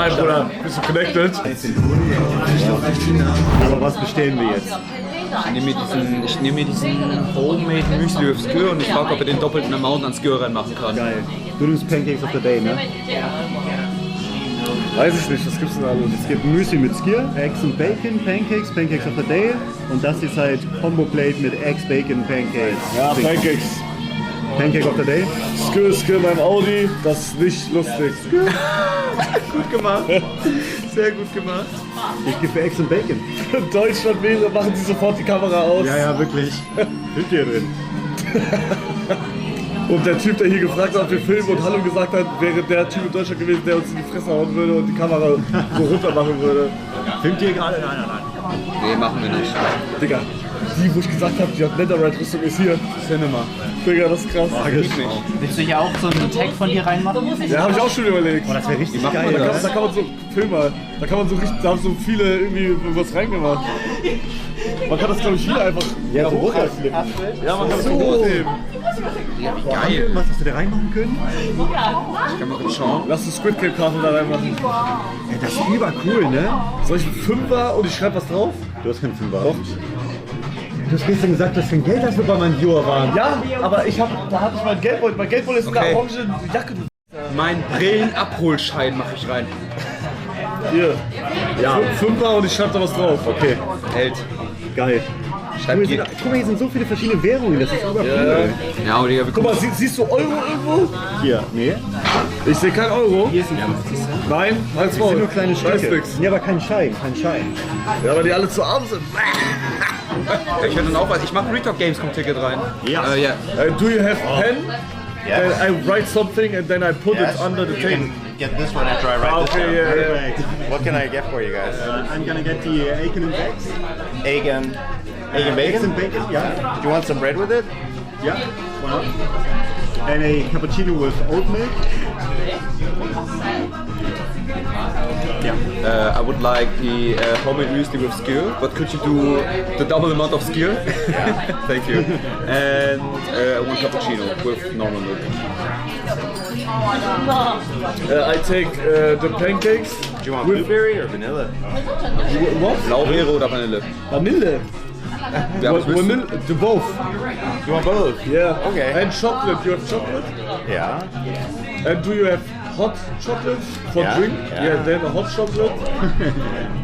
Nein, Bruder, bist du connected? Aber was bestellen wir jetzt? Ich nehme mir diesen Homemade Müsli with Skyr und ich frage, ob er den doppelten Amount an Skyr reinmachen kann. Geil. Du nimmst Pancakes of the Day, ne? Weiß ich nicht, was gibt's denn alles? Es gibt Müsli mit Skyr, Eggs und Bacon, Pancakes of the Day. Und das ist halt Combo Plate mit Eggs, Bacon, Pancakes. Ja, Pancakes. Pancake of the Day. Skir beim Audi, das ist nicht lustig. Gut gemacht. Sehr gut gemacht. Ich gehe für Eggs und Bacon. In Deutschland wäre, machen sie sofort die Kamera aus. Ja, wirklich. Hilft dir drin. Und der Typ, der hier gefragt hat, ob wir filmen und Hallo gesagt hat, wäre der Typ in Deutschland gewesen, der uns in die Fresse hauen würde und die Kamera so runter machen würde. Filmt ihr gerade? Nein. Nee, machen wir nicht. Digga, die, wo ich gesagt habe, die hat Netherite-Rüstung, ist hier. Cinema. Digga, das ist krass. Willst du hier auch so einen Tag von dir reinmachen? Ja, habe ich auch schon überlegt. Oh, das wäre richtig machen geil. wir Da kann man so, film mal, da kann man so richtig, da haben so viele irgendwie was reingemacht. Man kann das, glaube ich, hier einfach Ja, so runterflippen. Ja, man kann das so hochheben. Geil. Was hast du da reinmachen können? Ich kann mal kurz schauen. Lass die Squid Game Karte da reinmachen. Ja, das ist übercool, ne? Soll ich einen Fünfer und ich schreibe was drauf? Du hast keinen Fünfer. Doch. Du hast gestern gesagt, dass kein Geld hast, wir bei meinem Viewer waren. Ja, aber da hatte ich mein Geldbeutel. Mein Geldbeutel ist in Okay. der orangen Jacke. Mein Brillenabholschein mache ich rein. Hier. Ja. Fünfer und ich schreibe da was drauf. Okay, Hält. geil. Schreib Guck mal, hier sind so viele verschiedene Währungen, das ist übercool. Ja, und Digga, wir Guck mal, siehst du Euro irgendwo? Hier, nee. Ich sehe kein Euro. Hier sind 50 Cent. Nein, halt's Das Maul. sind nur kleine Weiß Stücke. nix. Nee, aber kein Schein. Ja, weil die alle zu arm sind. Ich hätte dann auch was. Ich mache ein Retalk Gamescom Ticket rein. Ja. Ja. Do you have pen? Then I write something and then I put it under the table. Get this one after I write this down. Okay, yeah. Perfect. What can I get for you guys? I'm gonna get the Aiken and Eggs. Egg and Eggs bacon? and Bacon, yeah. Do you want some bread with it? Yeah, why not? And a cappuccino with oat milk. Yeah. I would like the homemade muesli with Skyr, but could you do the double amount of Skyr? Thank you. And one cappuccino with normal milk. I take the pancakes. Do you want blueberry or vanilla? What? Blaubeere oder Vanille? Vanille. Ja, was willst du? Vanille. Do both. You want both? Yeah. Okay. And chocolate. You have chocolate? Yeah. And do you have hot chocolate for Yeah, drink? yeah. Then a hot chocolate.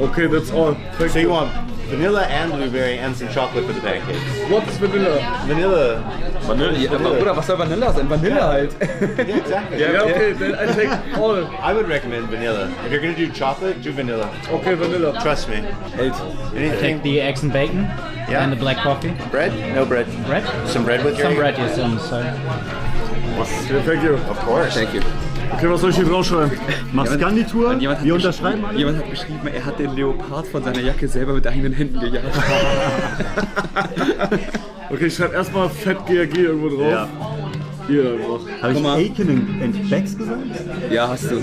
Okay, that's all. Thank So you want vanilla and blueberry and some chocolate for the pancakes? What is vanilla? Vanilla. Vanille? Ja, aber Bruder, was soll Vanille sein? Vanille halt. Yeah, exactly. Yeah, okay, then I take all. I would recommend vanilla. If you're gonna do chocolate, do vanilla. Okay, vanilla. Trust me. Hält. Anything? Take the eggs and bacon Yeah. and the black coffee. Bread? No bread. Bread? Some bread with your Some bread, yes, on the side. Yeah, thank you. Of course. Thank you. Okay, was soll ich hier draufschreiben? Machst Garnitur, Jemand hat wir gesch- unterschreiben alle. Jemand hat geschrieben, er hat den Leopard von seiner Jacke selber mit eigenen Händen gejagt. Okay, ich schreibe erstmal Fett GRG irgendwo drauf. Ja. Hier einfach. Habe ich Guck mal. Aiken and Becks gesagt? Ja, hast du.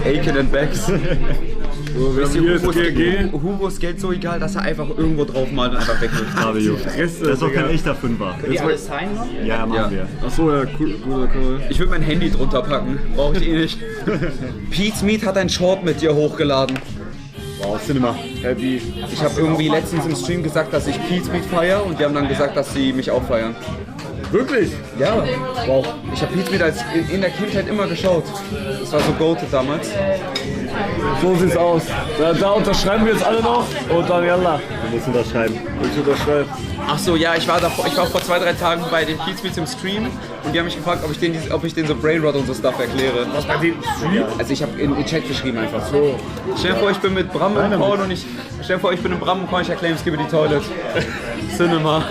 Aiken and Bags. So, wir Wisst haben ihr, hier jetzt GRG. Hugo ist Geld so egal, dass er einfach irgendwo drauf malt und einfach wegnimmt. Fabio. Reste, Das ist doch Digga. kein echter Fünfer. Die alle signen noch? Ja, machen Ja. wir. Achso, ja, cool, cool. Ich würde mein Handy drunter packen. Brauche ich eh nicht. Pete's Meat hat ein Short mit dir hochgeladen. Wow, Cinema. Heavy. Ich habe irgendwie letztens im Stream gesagt, dass ich Pete's Meat feiere und die haben dann gesagt, dass sie mich auch feiern. Wirklich? Ja. Wow. Ich habe Pete's Meat als in der Kindheit immer geschaut. Das war so goated damals. So sieht's aus. Da unterschreiben wir jetzt alle noch und dann yalla. Du musst unterschreiben. Ich unterschreibe. Ach so, ja, ich war vor 2-3 Tagen bei den Pete's Meats im Stream und die haben mich gefragt, ob ich den so Brainrot und so Stuff erkläre. Was bei denen Stream? Also ich habe in den Chat geschrieben einfach so. Stell dir vor, ich bin mit Bram im Call und stell dir vor, ich bin im Bram im Call, ich erkläre ihm Skibidi Toilet. Cinema.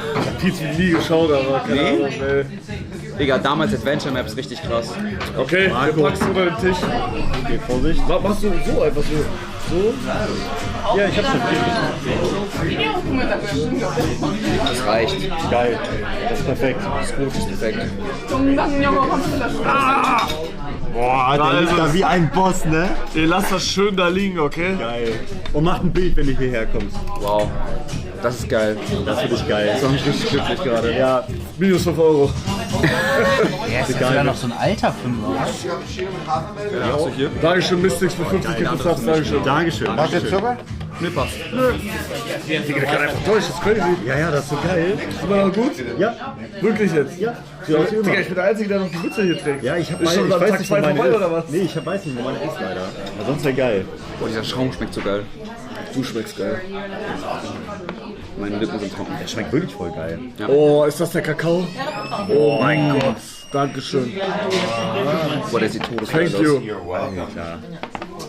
Pizza nie geschaut, aber keine Nee? Ahnung, ey. Digga, damals Adventure Maps richtig krass. Okay, wir packst unter den Tisch. Okay, Vorsicht. Machst du so einfach so? So? Ja, ich hab's schon. Das reicht. Geil. Das ist perfekt. Das ist gut, das ist perfekt. Boah, der liegt da wie ein Boss, ne? Ihr lasst das schön da liegen, okay? Geil. Und macht ein Bild, wenn du hierher kommst. Wow. Das ist geil. Das finde ich geil. Das macht mich richtig glücklich gerade. Ja, Minus 5 Euro. Der ist jetzt sogar noch so ein alter Fünfer. Ja, hast du hier? Dankeschön, Mystics für 50 Kilo Subs. Dankeschön. Dankeschön. Was jetzt Zucker? Ne, passt. Digga, der kann einfach Deutsch, das ist crazy. Ja, das ist so geil. Ist immer noch gut? Ja, Wirklich jetzt? ja. Digga, ich bin der Einzige, der noch die Mütze hier trägt. Ja, ich hab Ist schon ich am weiß Tag nicht, 2 wo meine vorbei ist. oder was? Nee, ich weiß nicht, wo meine ist leider. Aber sonst wäre geil. Boah, dieser Schaum schmeckt so geil. Du schmeckst geil. Meine Lippen sind trocken. Der schmeckt wirklich voll geil. Oh, ist das der Kakao? Oh mein Gott. Dankeschön. Boah, der sieht todesgeil aus. Thank you.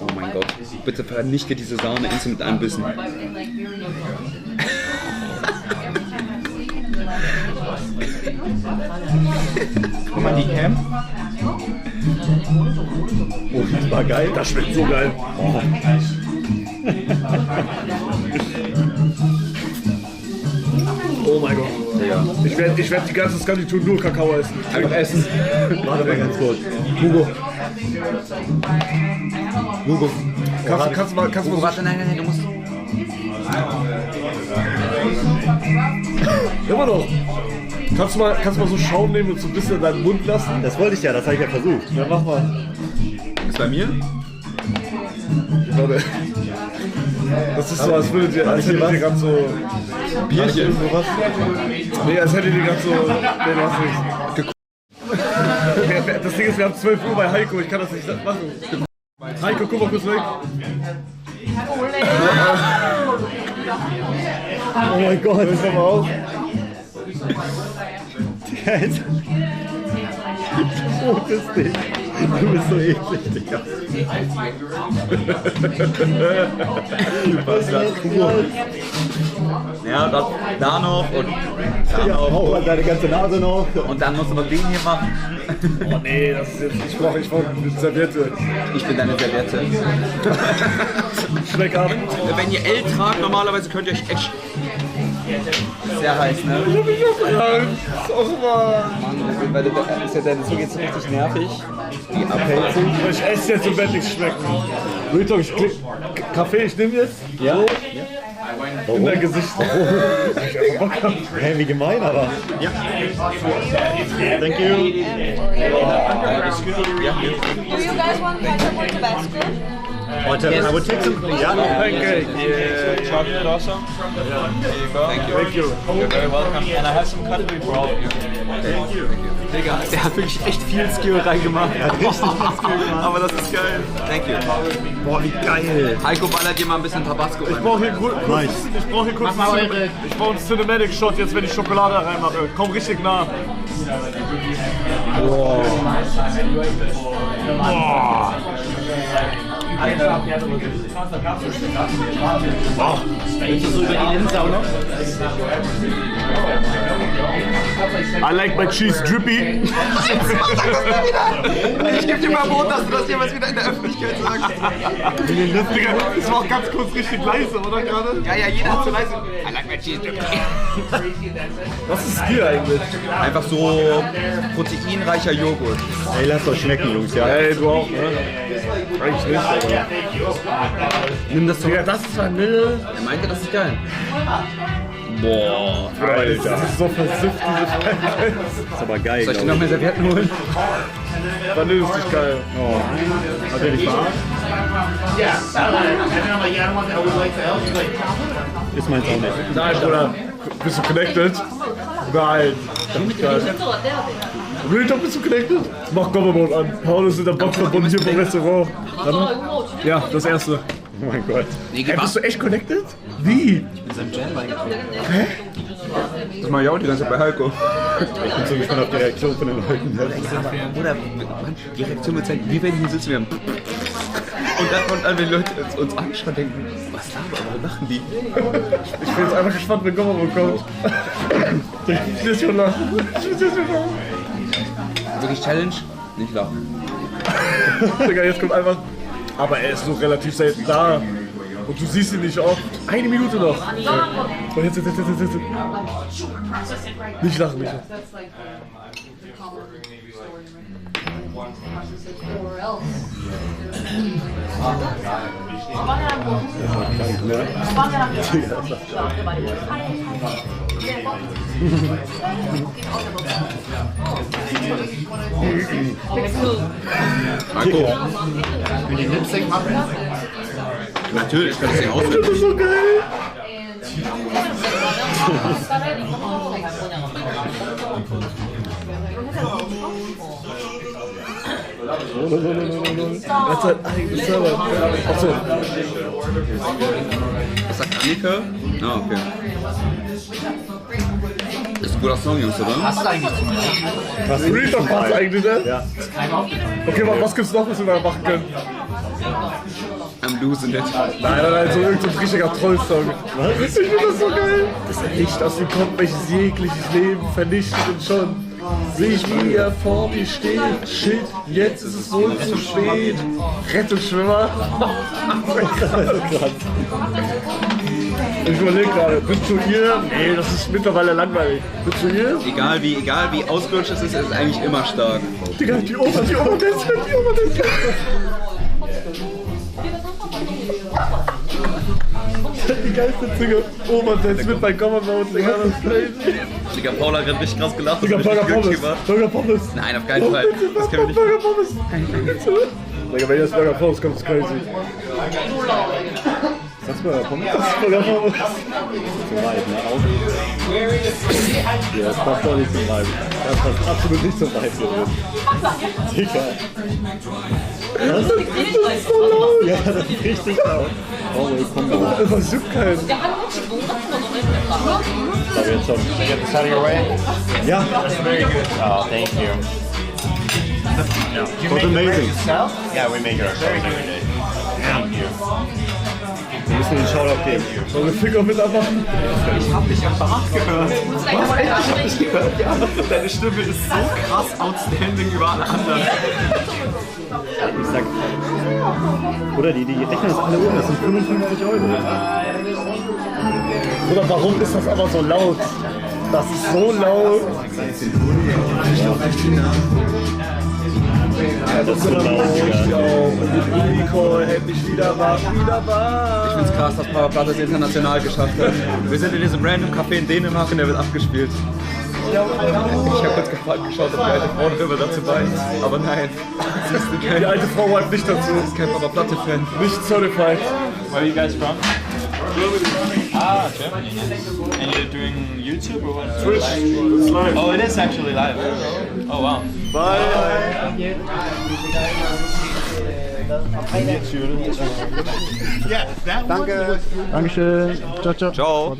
Oh mein Gott. Bitte vernichte diese Sahne instant mit einem Bissen. Guck mal, die Cam. Oh, das war geil. Das schmeckt so geil. Oh mein Gott. Ja. Ich werd die ganze Skanditour nur Kakao essen. Einfach essen. Warte mal ganz kurz. Hugo. Hugo. Kannst du mal so, Warte, nein, du musst. immer noch. Kannst du mal so Schaum nehmen und so ein bisschen in deinen Mund lassen? Das wollte ich ja, das habe ich ja versucht. Ja, mach mal. Ist bei mir? Warte. Das ist so, als hättet ihr gerade so... Bierchen. Sowas? Nee, als hättet ihr gerade so... Nee, du hast nichts. Das Ding ist, wir haben 12 Uhr bei Heiko, ich kann das nicht machen. Heiko, guck mal kurz weg. Oh mein Gott. Hör mal auf. Alter. Totes Ding. Du bist so eklig, Digga. Was ist das? Ja, da noch und da Ja, noch. hau deine ganze Nase noch. Und dann musst du noch den hier machen. Oh nee, das ist jetzt... Ich brauch eine Serviette. Ich bin deine Serviette. Schmeck ab. Wenn ihr L tragt, normalerweise könnt ihr euch echt... Sehr heiß, ne? Och mal. Mann, weil deine Zunge jetzt richtig nervig. Die Abhälzung. Ich esse jetzt im Bett nichts schmecken. Real Talk, Kaffee, ich nehme jetzt. Ja? In dein Gesicht. Hä, wie gemein, aber. Ja. Thank you. Do you guys want pineapple Tabasco? I would take some. Ja, Pancake. Chocolate also? Thank you. Thank you. You're very welcome. And I have some cutlery for all of you. Digga, der hat wirklich echt viel Skill reingemacht. Aber das ist geil. Thank you. Boah, wie geil. Heiko ballert dir mal ein bisschen Tabasco rein. Ich brauche hier kurz einen Cinematic Shot jetzt, wenn ich Schokolade reinmache. Komm richtig nah. Boah. Willst du so über die Linse auch noch? I like my cheese drippy. Ich geb dir mal Brot, dass du das jemals wieder in der Öffentlichkeit sagst. Digga, das war auch ganz kurz richtig leise, oder gerade? Ja, jeder hat so leise. I like my cheese drippy. Was ist hier eigentlich? Einfach so proteinreicher Joghurt. Ey, lasst euch schmecken, Jungs, ja. Ey, du auch, ne? Eigentlich nicht, aber... Nimm das Digga, das ist Vanille. Er meinte, das ist geil. Boah. Alter. Das ist so versifft, diese Scheiße. Ist aber geil, Soll ich dir glaub noch mehr Servietten holen? Vanille ist nicht geil. Hat er dich verarscht? Ist meins auch nicht. Nein, Bruder. Bist du connected? Nein. Das ist geil. Real Talk, bist du connected? Mach Gobbermode an. Paul ist in der Boxverbund hier vom Restaurant. Warte. Ja, das erste. Oh mein Gott. Nee, Hey, bist du echt connected? Wie? Das mach ich auch die ganze Zeit bei Heiko. Ich bin so gespannt auf die Reaktion von den Leuten. Oder die Reaktion wird sein, wie wenn wir hier sitzen, wir haben und dann, wenn die Leute uns anschauen, denken, was warum lachen die? Ich bin jetzt einfach gespannt, wenn Gobbermode kommt. Ich will schon lachen. Wirklich Challenge? Nicht lachen. Digga, jetzt kommt einfach... Aber er ist so relativ selten da. Und du siehst ihn nicht oft. 1 Minute noch. Und jetzt. Nicht lachen, Micha. Pineapple. Marco. Natürlich, kannst du den auswählen. Das ist so geil. Er hat sein eigenes Server. Achso. Was sagt Annika? Ah, okay. Ist ein guter Song, Jungs, oder? Hast du eigentlich zum Was Real Talk passt eigentlich, ne? Ja. Okay, was gibt's noch, was wir mal machen können? I'm losing it. Nein, so irgendein richtiger Troll-Song. Ich finde das so geil. Das Licht aus dem Kopf, welches jegliches Leben vernichtet und schon sehe ich, wie er vor mir steht. Shit, jetzt ist es wohl zu spät. Rettungsschwimmer. Ich überlege gerade, bist du hier? Nee, das ist mittlerweile langweilig. Bist du hier? Egal wie ausgelutscht es ist eigentlich immer stark. Digga, die Oma Dance. Die geilste Zunge. Oma Dance mit bei Common Mode, Digga, das ist crazy. Digga, Paula hat richtig krass gelacht. Digga, Burger Pommes. Burger Pommes. Nein, auf keinen Fall. Das können wir nicht. Burger Pommes. Digga, wenn jetzt Burger Pommes kommt, ist crazy. Das ist Burger Pommes. Das ist Burger Pommes. Zu weit, ne? Ja, das passt doch nicht zum Vibe. Das passt absolut nicht zum Vibe hier drin. Digga. Was? Das ist so laut. Ja, das ist richtig laut. Oh, willkommen. Das versucht keinen. Da wird schon. Get this out of your way. Ja, Oh, thank you. das ist amazing. Yourself? Yeah, we make it ourselves every day. Thank you. Wir müssen den Shoutout geben. Sollen wir Ficker mit anmachen? Deine Stimme ist so krass outstanding über alle anderen. Ich sag. Oder die rechnen das alle um, das sind 55 €. Oder warum ist das aber so laut? Das ist so laut. Ja, das ist so laut. Nico, endlich wieder wach. Ich find's krass, dass Papa Platte es international geschafft hat. Wir sind in diesem random Café in Dänemark und der wird abgespielt. Ich habe kurz geschaut, ob die alte Frau darüber dazu bei ist. Aber nein. Die alte Frau war nicht dazu. Das ist kein Papa Platte-Fan. Nicht certified. Where are you guys from? Ah, Germany. And you're doing YouTube or what? Twitch. It's live. Oh, it is actually live. Oh, wow. Bye. Danke. Dankeschön. Ciao, ciao. Ciao.